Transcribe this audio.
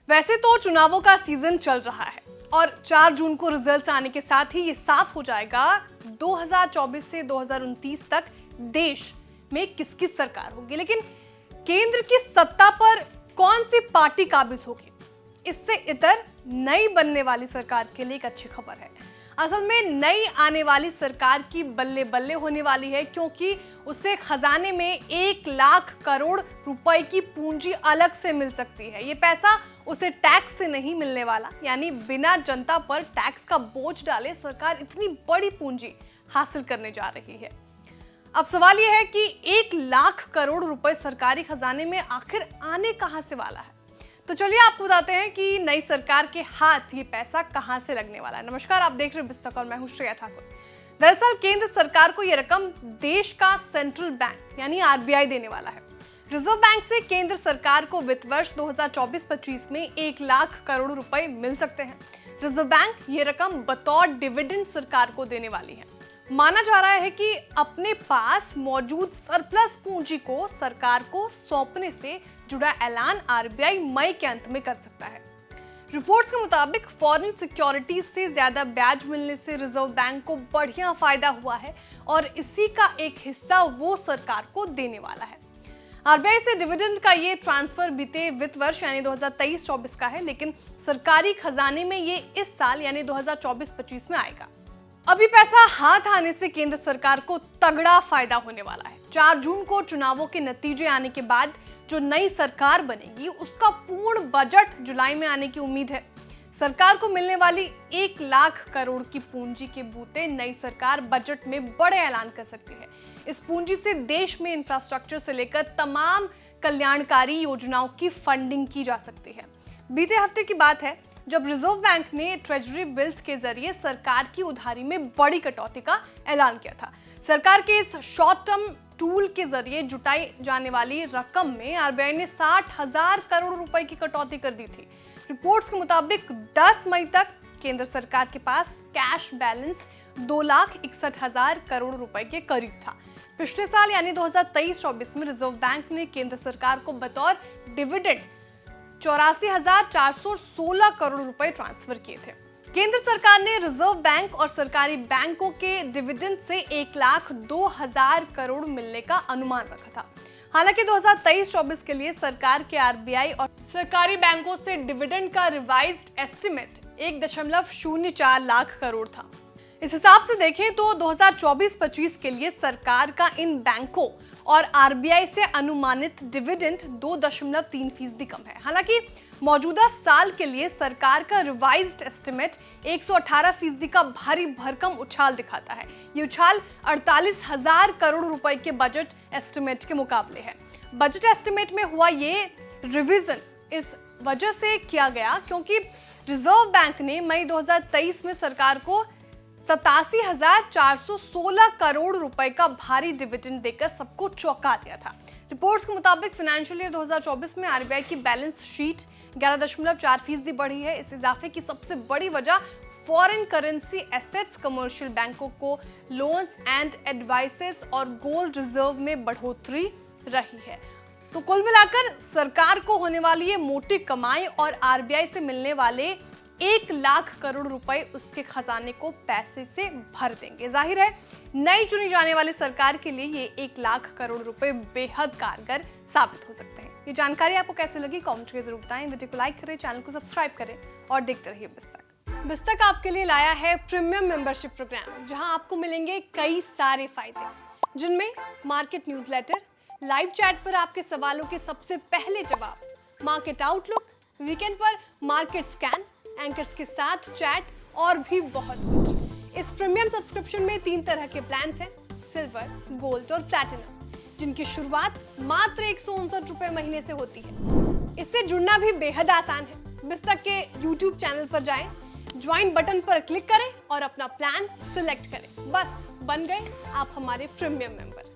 वैसे तो चुनावों का सीजन चल रहा है और 4 जून को रिजल्ट्स आने के साथ ही ये साफ हो जाएगा 2024 से 2029 तक देश में किसकी सरकार होगी। लेकिन केंद्र की सत्ता पर कौन सी पार्टी काबिज होगी, इससे इतर नई बनने वाली सरकार के लिए एक अच्छी खबर है। असल में नई आने वाली सरकार की बल्ले बल्ले होने वाली है, क्योंकि उसे खजाने में 1 लाख करोड़ रुपए की पूंजी अलग से मिल सकती है। ये पैसा उसे टैक्स से नहीं मिलने वाला, यानी बिना जनता पर टैक्स का बोझ डाले सरकार इतनी बड़ी पूंजी हासिल करने जा रही है। अब सवाल यह है कि 1 लाख करोड़ रुपए सरकारी खजाने में आखिर आने कहां से वाला है। तो चलिए आपको बताते हैं कि नई सरकार के हाथ ये पैसा कहां से लगने वाला है। नमस्कार, आप देख रहे हैं बिस्तक और मैं हूं श्रेया ठाकुर। दरअसल केंद्र सरकार को यह रकम देश का सेंट्रल बैंक यानी आरबीआई देने वाला है। रिजर्व बैंक से केंद्र सरकार को वित्त वर्ष 2024-25 में 1 लाख करोड़ रुपए मिल सकते हैं। रिजर्व बैंक ये रकम बतौर डिविडेंड सरकार को देने वाली है। माना जा रहा है कि अपने पास मौजूद सरप्लस पूंजी को सरकार को सौंपने से जुड़ा ऐलान आरबीआई मई के अंत में कर सकता है। रिपोर्ट्स के मुताबिक फॉरेन सिक्योरिटीज से ज्यादा ब्याज मिलने से रिजर्व बैंक को बढ़िया फायदा हुआ है और इसी का एक हिस्सा वो सरकार को देने वाला है। आरबीआई से डिविडेंड का ये ट्रांसफर बीते वित्त वर्ष यानी 2023-24 का है, लेकिन सरकारी खजाने में ये इस साल यानी 2024-25 में आएगा। अभी पैसा हाथ आने से केंद्र सरकार को तगड़ा फायदा होने वाला है। 4 जून को चुनावों के नतीजे आने के बाद जो नई सरकार बनेगी उसका पूर्ण बजट जुलाई में आने की उम्मीद है। सरकार को मिलने वाली 1 लाख करोड़ की पूंजी के बूते नई सरकार बजट में बड़े ऐलान कर सकती है। इस पूंजी से देश में इंफ्रास्ट्रक्चर से लेकर तमाम कल्याणकारी योजनाओं की फंडिंग की जा सकती है। बीते हफ्ते की बात है जब रिजर्व बैंक ने ट्रेजरी बिल्स के जरिए सरकार की उधारी में बड़ी कटौती का ऐलान किया था। सरकार के इस शॉर्ट टर्म टूल के जरिए जुटाई जाने वाली रकम में आरबीआई ने 60,000 करोड़ रुपए की कटौती कर दी थी। रिपोर्ट्स के मुताबिक 10 मई तक केंद्र सरकार के पास कैश बैलेंस 2,61,000 करोड़ रुपए के करीब था। पिछले साल यानी 2023-24 में रिजर्व बैंक ने केंद्र सरकार को बतौर डिविडेंड 84,416 करोड़ रुपए ट्रांसफर किए थे। केंद्र सरकार ने रिजर्व बैंक और सरकारी बैंकों के डिविडेंड से 1,02,000 करोड़ मिलने का अनुमान रखा था। हालांकि 2023-24 के लिए सरकार के आरबीआई और सरकारी बैंकों से डिविडेंड का रिवाइज्ड एस्टिमेट 1.04 लाख करोड़ था। इस हिसाब से देखें तो 2024-25 के लिए सरकार का इन बैंकों और आरबीआई से अनुमानित डिविडेंड 2.3% कम है। हालांकि मौजूदा साल के लिए सरकार का रिवाइज्ड एस्टिमेट 118% का भारी भरकम उछाल दिखाता है। ये उछाल 48,000 करोड़ रुपए के बजट एस्टिमेट के मुकाबले है। बजट एस्टिमेट में हुआ ये रिवीजन इस वजह से किया गया क्योंकि रिजर्व बैंक ने मई 2023 में सरकार को 87,416 करोड़ रुपए का भारी डिविडेंड देकर सबको चौंका दिया था। रिपोर्ट्स के मुताबिक फाइनेंशियल ईयर 2024 में आरबीआई की बैलेंस शीट 11.4% बढ़ी है। इस इजाफे की सबसे बड़ी वजह फॉरेन करेंसी एसेट्स, कमर्शियल बैंकों को लोन्स एंड एडवाइसेस और गोल्ड रिजर्व में बढ़ोतरी रही है। तो कुल मिलाकर सरकार को होने वाली ये मोटी कमाई और आरबीआई से मिलने वाले 1 लाख करोड़ रुपए उसके खजाने को पैसे से भर देंगे। जाहिर है नई चुनी जाने वाली सरकार के लिए ये 1 लाख करोड़ रुपए बेहद कारगर साबित हो सकते हैं। ये जानकारी आपको कैसे लगी कमेंट करके जरूर बताएं। वीडियो को लाइक करें, चैनल को सब्सक्राइब करें और देखते रहिए बिस्तक। बिस्तक आपके लिए लाया है प्रीमियम मेंबरशिप प्रोग्राम, जहां आपको मिलेंगे कई सारे फायदे, जिनमें मार्केट न्यूज़लेटर, लाइव चैट पर आपके सवालों के सबसे पहले जवाब, मार्केट आउटलुक, वीकेंड पर मार्केट स्कैन, एंकर्स के साथ चैट और भी बहुत कुछ। इस प्रीमियम सब्सक्रिप्शन में 3 तरह के प्लान्स हैं, सिल्वर, गोल्ड और प्लैटिनम, जिनकी शुरुआत मात्र 159 रुपए महीने से होती है। इससे जुड़ना भी बेहद आसान है। बिस्तक के YouTube चैनल पर जाएं, ज्वाइन बटन पर क्लिक करें और अपना प्लान सिलेक्ट करें। बस बन गए आप हमारे प्रीमियम मेंबर।